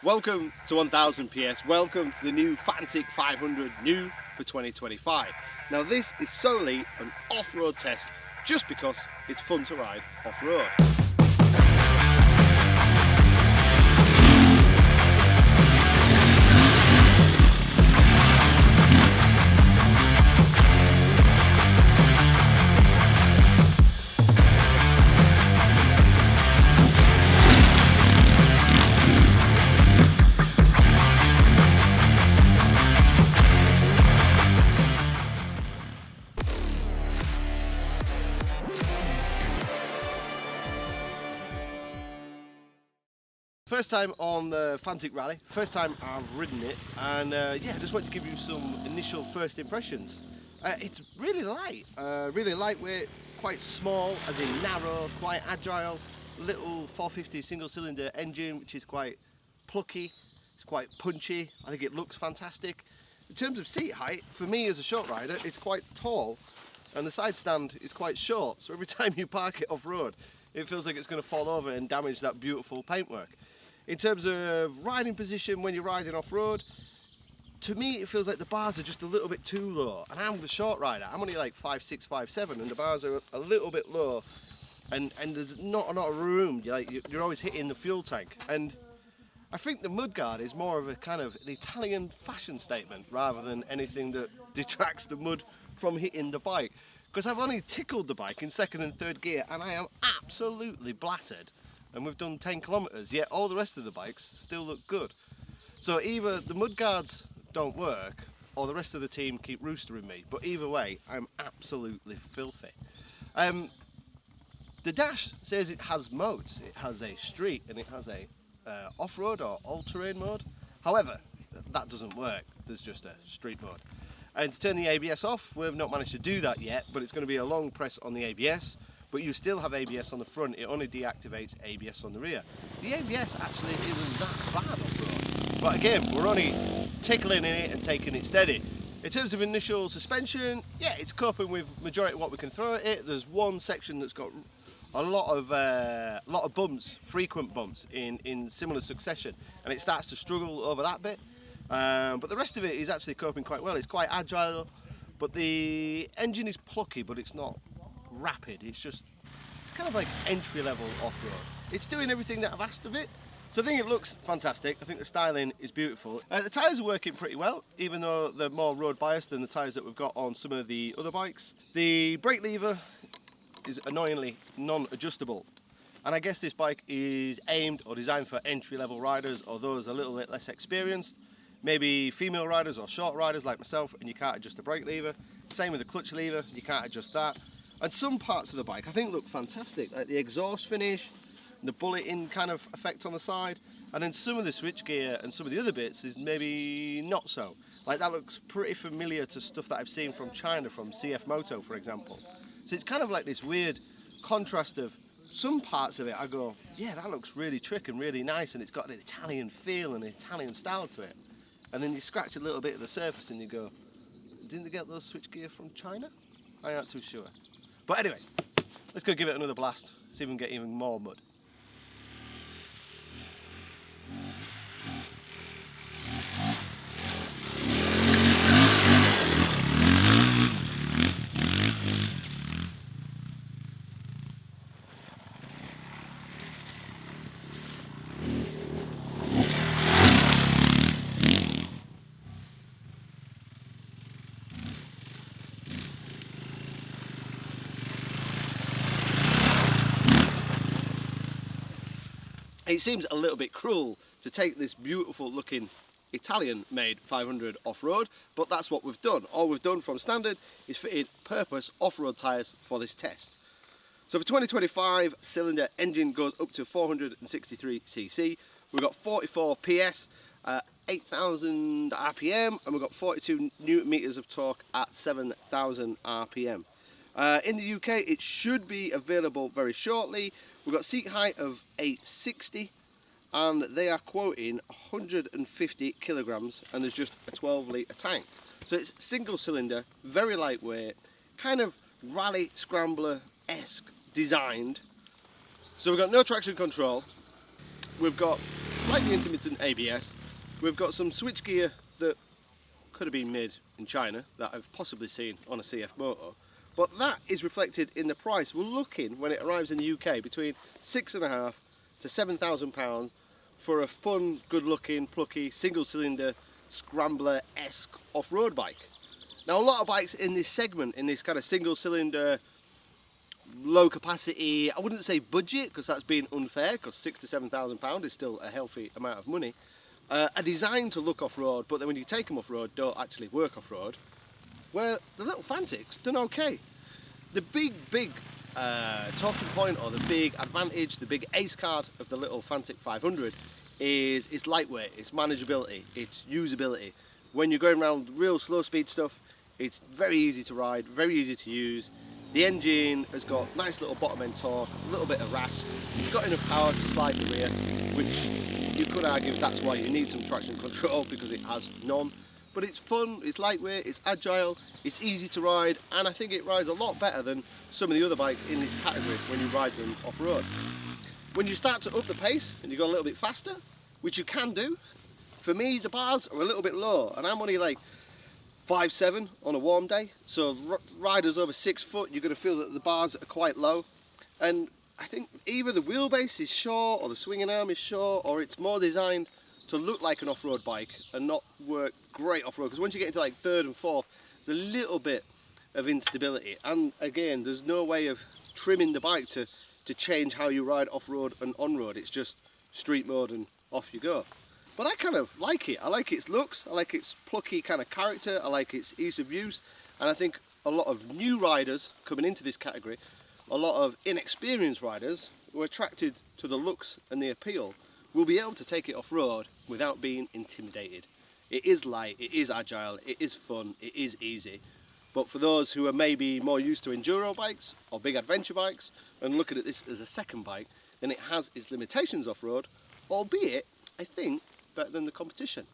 Welcome to 1000 PS, welcome to the new Fantic 500, new for 2025. Now this is solely an off-road test just because it's fun to ride off-road. First time on the Fantic Rally, first time I've ridden it, and yeah, I just wanted to give you some initial first impressions. It's really light, really lightweight, quite small, as in narrow, quite agile, little 450 single cylinder engine which is quite plucky, it's quite punchy, I think it looks fantastic. In terms of seat height, for me as a short rider, it's quite tall and the side stand is quite short, so every time you park it off-road it feels like it's going to fall over and damage that beautiful paintwork. In terms of riding position when you're riding off-road, to me it feels like the bars are just a little bit too low, and I'm the short rider, I'm only like 5'6", 5'7", and the bars are a little bit low, and there's not a lot of room, you're always hitting the fuel tank. And I think the mudguard is more of a kind of an Italian fashion statement rather than anything that detracts the mud from hitting the bike, because I've only tickled the bike in second and third gear and I am absolutely blattered. And we've done 10 kilometers, yet all the rest of the bikes still look good. So either the mudguards don't work or the rest of the team keep roostering me, but either way I'm absolutely filthy. The dash says it has modes. It has a street and it has a off-road or all-terrain mode. However, that doesn't work, there's just a street mode. And to turn the ABS off, we've not managed to do that yet, but it's going to be a long press on the ABS. But you still have ABS on the front, it only deactivates ABS on the rear. The ABS actually isn't that bad off-road. But again, we're only tickling in it and taking it steady. In terms of initial suspension, yeah, it's coping with majority of what we can throw at it. There's one section that's got a lot of bumps, frequent bumps in similar succession, and it starts to struggle over that bit. But the rest of it is actually coping quite well. It's quite agile, but the engine is plucky, but it's not rapid. It's kind of like entry-level off-road. It's doing everything that I've asked of it, so I think it looks fantastic. I think the styling is beautiful. The tyres are working pretty well, even though they're more road biased than the tyres that we've got on some of the other bikes. The brake lever is annoyingly non-adjustable, and I guess this bike is aimed or designed for entry-level riders or those a little bit less experienced, maybe female riders or short riders like myself, and you can't adjust the brake lever. Same with the clutch lever, you can't adjust that. And some parts of the bike I think look fantastic, like the exhaust finish, the bulletin kind of effect on the side, and then some of the switchgear and some of the other bits is maybe not so. Like that looks pretty familiar to stuff that I've seen from China, from CF Moto for example. So it's kind of like this weird contrast of some parts of it I go, yeah, that looks really trick and really nice and it's got an Italian feel and an Italian style to it. And then you scratch a little bit of the surface and you go, didn't they get those switchgear from China? I aren't too sure. But anyway, let's go give it another blast, see if we can get even more mud. It seems a little bit cruel to take this beautiful looking Italian made 500 off-road, but that's what we've done. All we've done from standard is fitted purpose off-road tyres for this test. So for 2025, cylinder engine goes up to 463cc. We've got 44 PS, 8,000 RPM, and we've got 42 newton meters of torque at 7,000 RPM. In the UK, it should be available very shortly. We've got seat height of 860 and they are quoting 150 kilograms and there's just a 12 litre tank. So it's single cylinder, very lightweight, kind of rally scrambler-esque designed. So we've got no traction control, we've got slightly intermittent ABS. We've got some switch gear that could have been made in China that I've possibly seen on a CF moto, but that is reflected in the price. We're looking, when it arrives in the UK, between £6,500 to £7,000 for a fun, good-looking, plucky, single-cylinder, scrambler-esque off-road bike. Now, a lot of bikes in this segment, in this kind of single-cylinder, low capacity, I wouldn't say budget because that's being unfair, because £6,000 to £7,000 is still a healthy amount of money, are designed to look off-road, but then when you take them off-road, don't actually work off-road. Where the little Fantic's done okay. The big talking point, or the big advantage, the big ace card of the little Fantic 500 is its lightweight, its manageability, its usability. When you're going around real slow speed stuff, it's very easy to ride, very easy to use. The engine has got nice little bottom end torque, a little bit of rasp. You've got enough power to slide the rear, which you could argue that's why you need some traction control, because it has none. But it's fun, it's lightweight, it's agile, it's easy to ride, and I think it rides a lot better than some of the other bikes in this category when you ride them off-road. When you start to up the pace and you go a little bit faster, which you can do, for me the bars are a little bit low, and I'm only like 5'7" on a warm day, so riders over 6 foot, you're going to feel that the bars are quite low. And I think either the wheelbase is short, or the swinging arm is short, or it's more designed to look like an off-road bike and not work great off-road, because once you get into like third and fourth, there's a little bit of instability, and again, there's no way of trimming the bike to change how you ride off-road and on-road. It's just street mode and off you go. But I kind of like it. I like its looks, I like its plucky kind of character, I like its ease of use, and I think a lot of new riders coming into this category, a lot of inexperienced riders who are attracted to the looks and the appeal, will be able to take it off-road without being intimidated. It is light, it is agile, it is fun, it is easy. But for those who are maybe more used to enduro bikes or big adventure bikes and looking at this as a second bike, then it has its limitations off-road, albeit, I think, better than the competition.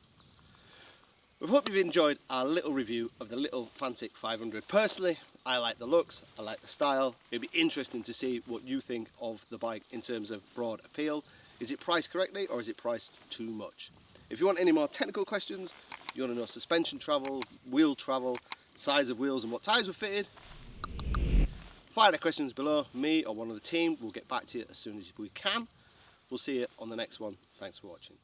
We hope you've enjoyed our little review of the little Fantic 500. Personally, I like the looks, I like the style. It'd be interesting to see what you think of the bike in terms of broad appeal. Is it priced correctly, or is it priced too much? If you want any more technical questions, you want to know suspension travel, wheel travel, size of wheels and what tyres were fitted, fire the questions below. Me or one of the team will get back to you as soon as we can. We'll see you on the next one. Thanks for watching.